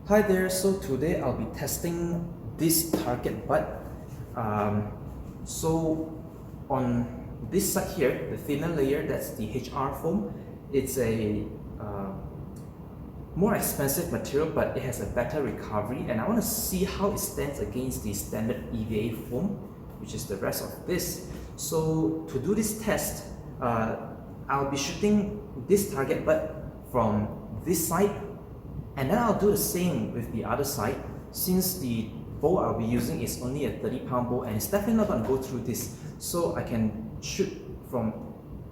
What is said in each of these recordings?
Hi there, so today I'll be testing this target butt. So on this side here, the thinner layer, that's the HR foam. It's a more expensive material, but it has a better recovery, and I want to see how it stands against the standard EVA foam, which is the rest of this. So to do this test, I'll be shooting this target butt from this side, and then I'll do the same with the other side. Since the bow I'll be using is only a 30-pound bow, and it's definitely not going to go through this, so I can shoot from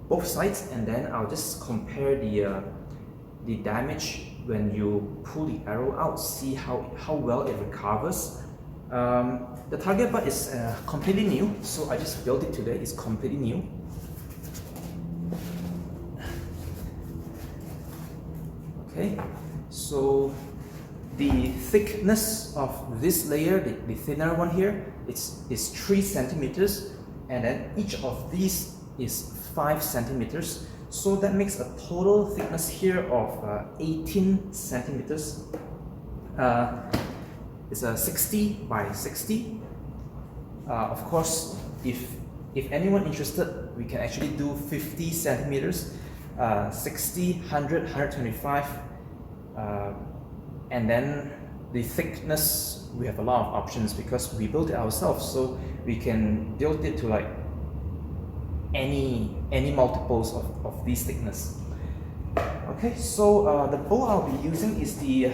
both sides, and then I'll just compare the damage when you pull the arrow out, see how well it recovers. The target butt is completely new, so I just built it today. It's completely new. Okay, so the thickness of this layer, the thinner one here, is 3 centimeters, and then each of these is 5 centimeters. So that makes a total thickness here of 18 centimeters. It's a 60 by 60. Of course, if anyone interested, we can actually do 50 centimeters, 60, 100, 125, and then the thickness, we have a lot of options because we built it ourselves, so we can build it to like any multiples of this thickness. Okay, so the bow I'll be using is the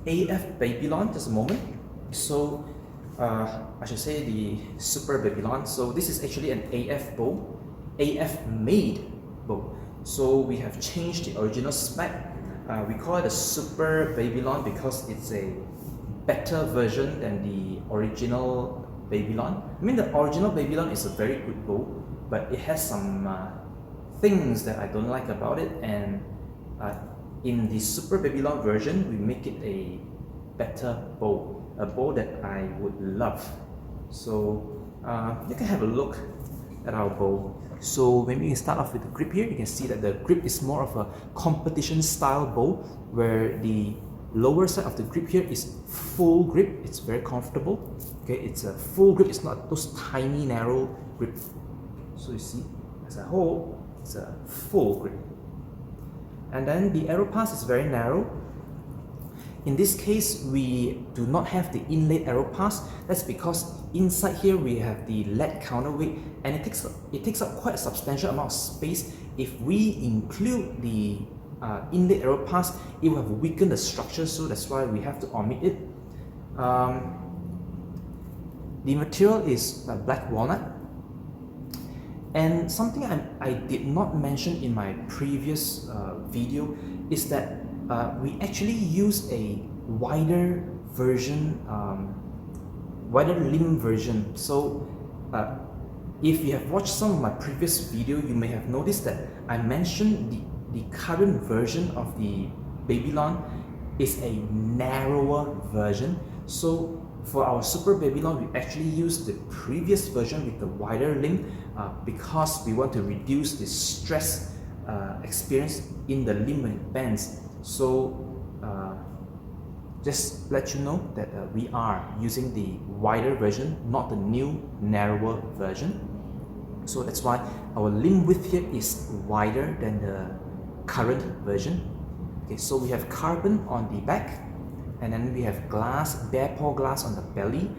AF Babylon, just a moment. So I should say the Super Babylon. So this is actually an AF bow, AF made bow. So we have changed the original spec. We call it a Super Babylon because it's a better version than the original Babylon. I mean, the original Babylon is a very good bow, but it has some things that I don't like about it, and in the Super Babylon version, we make it a better bow, a bow that I would love. So you can have a look at our bow. So maybe we can start off with the grip here. You can see that the grip is more of a competition style bow, where the lower side of the grip here is full grip. It's very comfortable. Okay, it's a full grip. It's not those tiny narrow grip. So you see, as a whole, it's a full grip. And then the arrow pass is very narrow. In this case, we do not have the inlaid arrow pass. That's because inside here we have the lead counterweight, and it takes up quite a substantial amount of space. If we include the inlaid arrow pass, it will have weakened the structure, so that's why we have to omit it. The material is black walnut. And something I did not mention in my previous video is that we actually use a wider version, wider limb version. So if you have watched some of my previous video, you may have noticed that I mentioned the current version of the Babylon is a narrower version. So for our Super Babylon, we actually use the previous version with the wider limb because we want to reduce the stress experience in the limb when it bends. So just let you know that we are using the wider version, not the new narrower version. So that's why our limb width here is wider than the current version. Okay, so we have carbon on the back, and then we have glass, bare pore glass on the belly.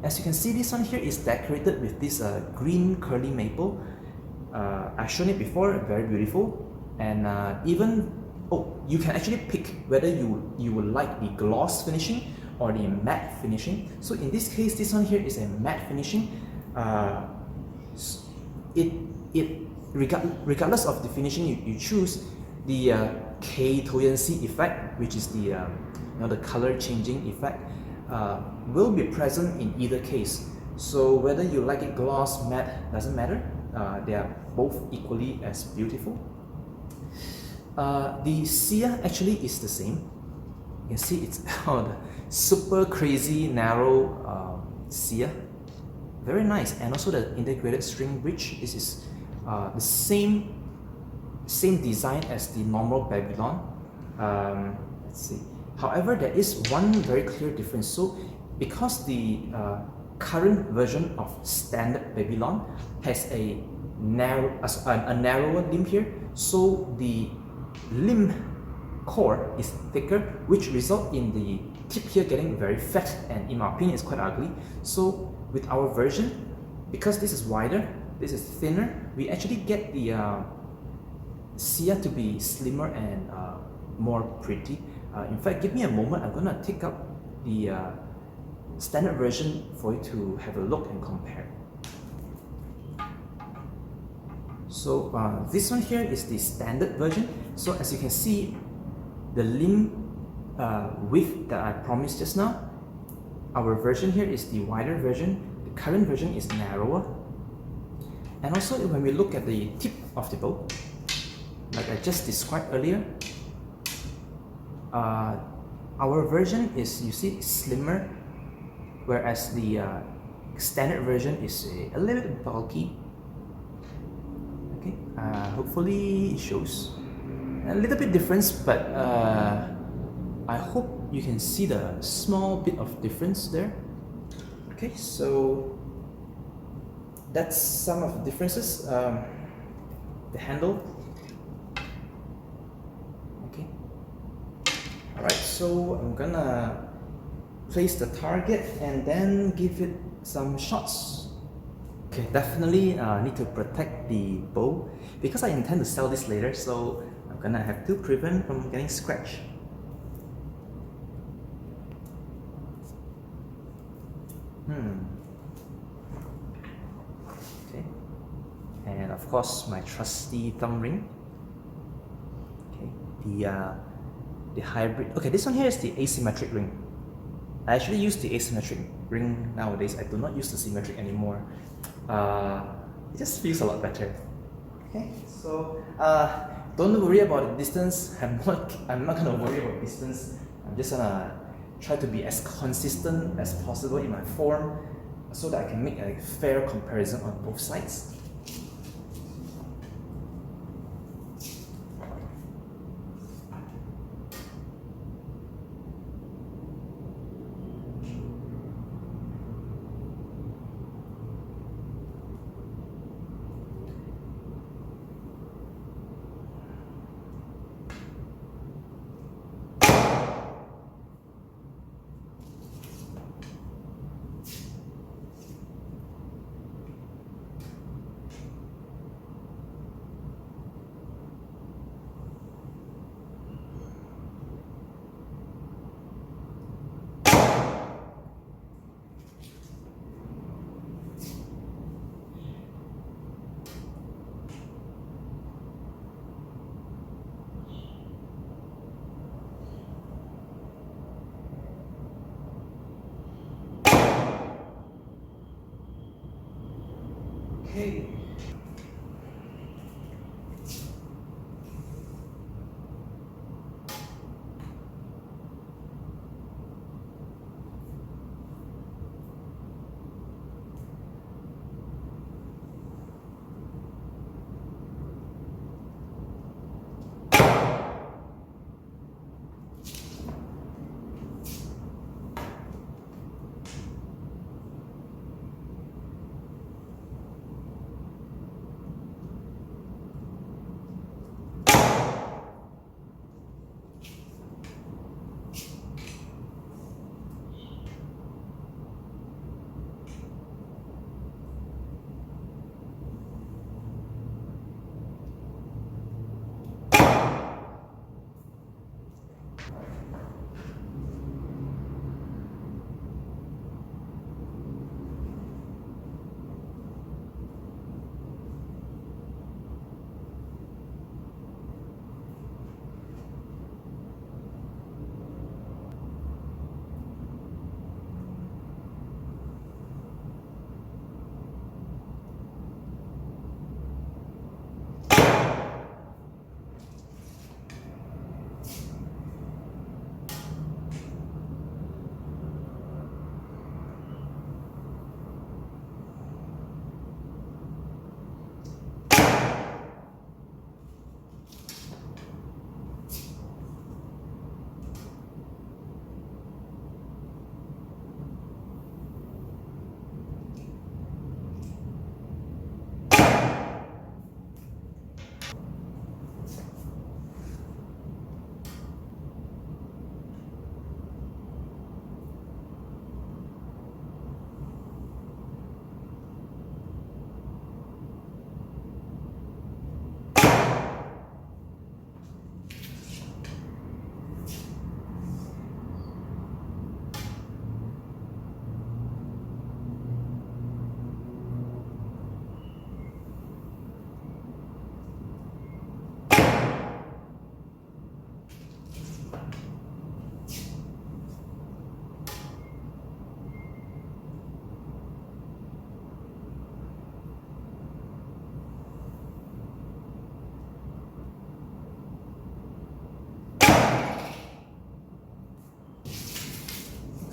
As you can see, this one here is decorated with this green curly maple. I've shown it before, very beautiful. And you can actually pick whether you would like the gloss finishing or the matte finishing. So in this case, this one here is a matte finishing. Regardless of the finishing you choose, the K-toyancy effect, which is the color changing effect, will be present in either case. So whether you like it gloss, matte, doesn't matter. They are both equally as beautiful. The sear actually is the same. You can see it's the super crazy narrow sear. Very nice. And also the integrated string bridge. This is the same design as the normal Babylon. Let's see. However, there is one very clear difference. So because the current version of standard Babylon has a narrower limb here, so the limb core is thicker, which result in the tip here getting very fat, and in my opinion it's quite ugly. So with our version, because this is wider, this is thinner, we actually get the Sia to be slimmer and more pretty. In fact, give me a moment, I'm gonna take up the standard version for you to have a look and compare. So this one here is the standard version. So as you can see, the limb width that I promised just now, our version here is the wider version, the current version is narrower. And also when we look at the tip of the bow, like I just described earlier, our version is, you see, slimmer, whereas the standard version is a little bit bulky. Okay, hopefully it shows a little bit difference, but I hope you can see the small bit of difference there. Okay, so that's some of the differences. The handle. Okay. Alright, so I'm gonna place the target and then give it some shots. Okay, definitely need to protect the bow because I intend to sell this later, so I'm gonna have to prevent from getting scratched. Okay, and of course my trusty thumb ring. Okay, the hybrid. Okay, this one here is the asymmetric ring. I actually use the asymmetric ring nowadays. I do not use the symmetric anymore. It just feels a lot better. Okay, so don't worry about the distance. I'm not gonna worry about distance. I'm just gonna try to be as consistent as possible in my form so that I can make a fair comparison on both sides. Okay.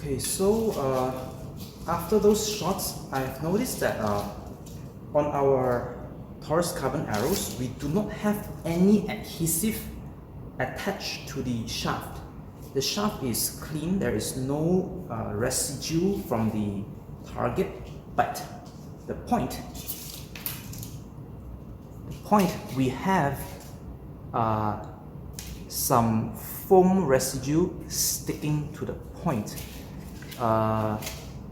Okay, so after those shots, I've noticed that on our Taurus carbon arrows, we do not have any adhesive attached to the shaft. The shaft is clean, there is no residue from the target, but the point we have some foam residue sticking to the point.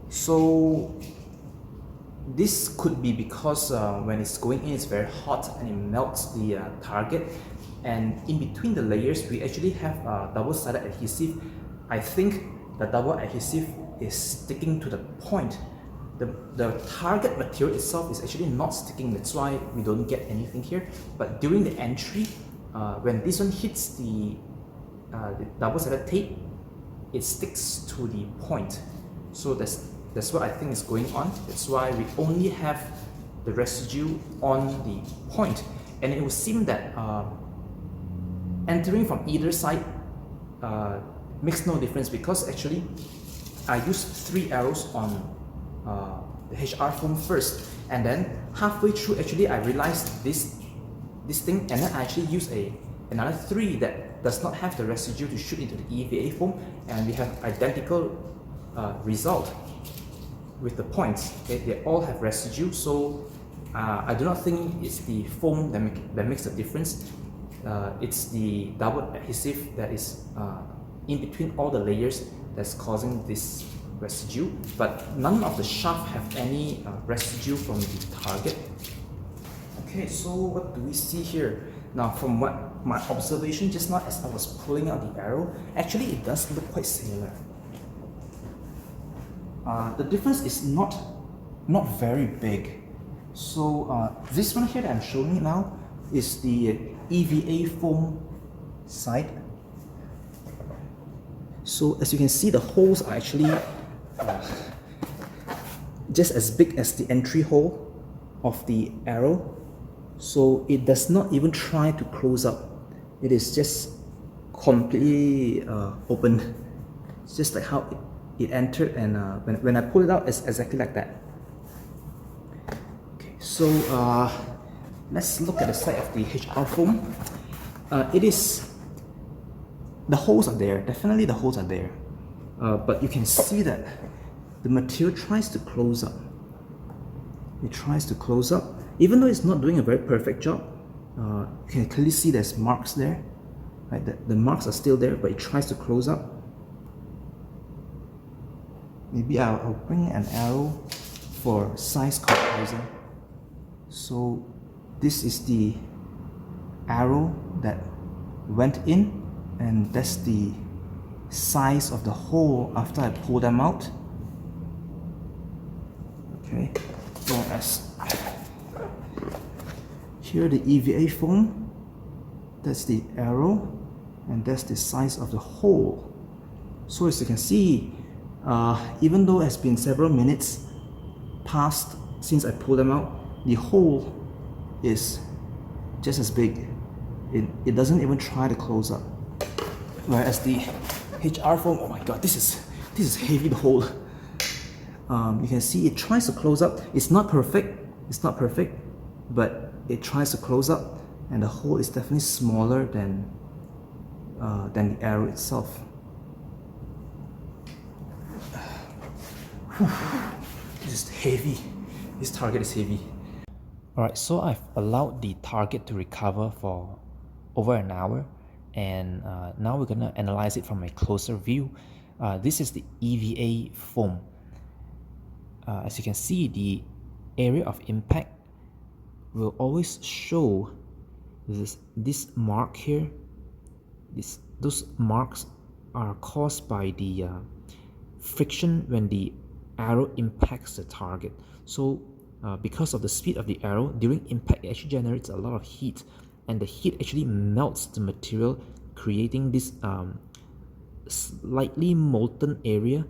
So this could be because when it's going in, it's very hot and it melts the target, and in between the layers we actually have double-sided adhesive. I think the double adhesive is sticking to the point. The target material itself is actually not sticking, that's why we don't get anything here. But during the entry, when this one hits the double-sided tape, it sticks to the point. So that's what I think is going on. That's why we only have the residue on the point. And it would seem that entering from either side makes no difference, because actually I used 3 arrows on the HR foam first, and then halfway through actually I realized this thing, and then I actually used another 3 that does not have the residue to shoot into the EVA foam, and we have identical result with the points. Okay? They all have residue, so I do not think it's the foam that makes the difference. It's the double adhesive that is in between all the layers that's causing this residue, but none of the shaft have any residue from the target. Okay, so what do we see here? Now, from what my observation just now as I was pulling out the arrow, actually it does look quite similar. The difference is not very big. So this one here that I'm showing you now is the EVA foam side. So as you can see, the holes are actually just as big as the entry hole of the arrow. So it does not even try to close up. It is just completely open. It's just like how it entered, and when I pull it out, it's exactly like that. Okay, so let's look at the side of the HR foam. The holes are there, definitely the holes are there. But you can see that the material tries to close up. It tries to close up, even though it's not doing a very perfect job. You can clearly see there's marks there. Right? The marks are still there, but it tries to close up. Maybe I'll bring an arrow for size comparison. So this is the arrow that went in, and that's the size of the hole after I pull them out. Okay, whereas here the EVA foam, that's the arrow, and that's the size of the hole. So as you can see, even though it has been several minutes past since I pulled them out, the hole is just as big. It doesn't even try to close up. Whereas the HR foam, oh my god, this is heavy, the hole. You can see it tries to close up. It's not perfect, but it tries to close up, and the hole is definitely smaller than the arrow itself. This is heavy. This target is heavy. Alright, so I've allowed the target to recover for over an hour, and now we're gonna analyze it from a closer view. This is the EVA foam. As you can see, the area of impact will always show this mark here. Those marks are caused by the friction when the arrow impacts the target. So because of the speed of the arrow, during impact it actually generates a lot of heat, and the heat actually melts the material, creating this slightly molten area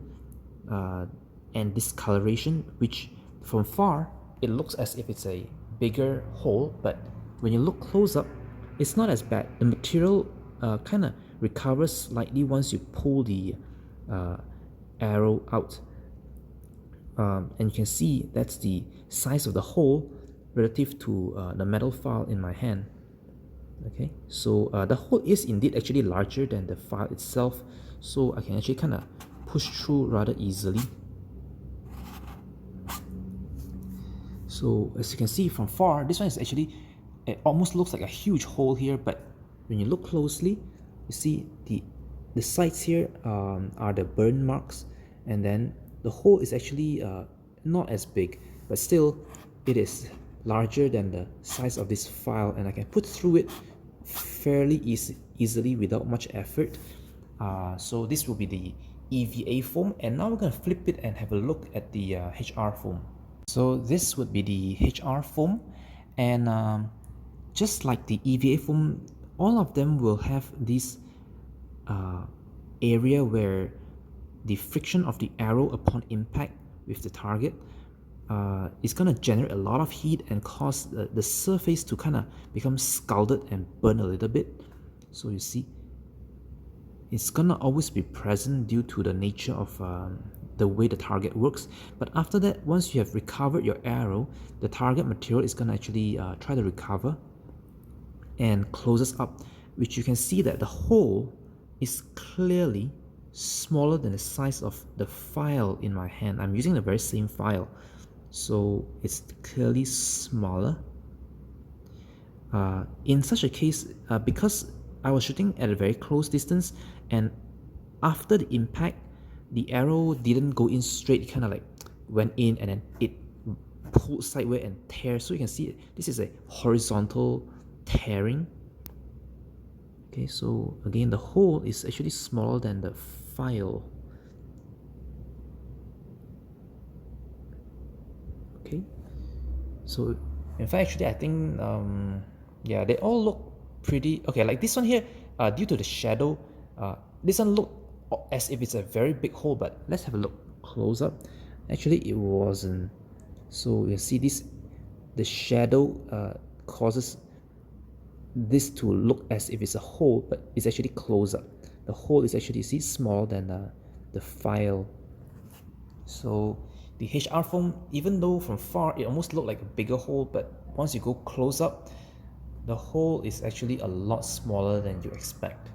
and discoloration, which from far it looks as if it's a bigger hole, but when you look close up, it's not as bad. The material kind of recovers slightly once you pull the arrow out. And you can see that's the size of the hole relative to the metal file in my hand. Okay, so the hole is indeed actually larger than the file itself, so I can actually kind of push through rather easily. So as you can see from far, this one is actually, it almost looks like a huge hole here, but when you look closely, you see the sides here are the burn marks, and then the hole is actually not as big, but still it is larger than the size of this file, and I can put through it fairly easily without much effort. So this will be the EVA foam, and now we're going to flip it and have a look at the HR foam. So this would be the HR foam, and just like the EVA foam, all of them will have this area where the friction of the arrow upon impact with the target is going to generate a lot of heat and cause the surface to kind of become scalded and burn a little bit. So you see, it's going to always be present due to the nature of the way the target works. But after that, once you have recovered your arrow, the target material is going to actually try to recover and closes up, which you can see that the hole is clearly smaller than the size of the file in my hand. I'm using the very same file, so it's clearly smaller. In such a case, because I was shooting at a very close distance, and after the impact, the arrow didn't go in straight, it kind of like went in and then it pulled sideways and tears. So you can see this is a horizontal tearing. Okay, so again, the hole is actually smaller than the file. Okay, so in fact, actually, I think yeah, they all look pretty okay. Like this one here, due to the shadow, this one look as if it's a very big hole, but let's have a look close up. Actually, it wasn't. So you see this, the shadow causes this to look as if it's a hole, but it's actually close up. The hole is actually, you see, smaller than the file. So the HR foam, even though from far it almost looked like a bigger hole, but once you go close up, the hole is actually a lot smaller than you expect.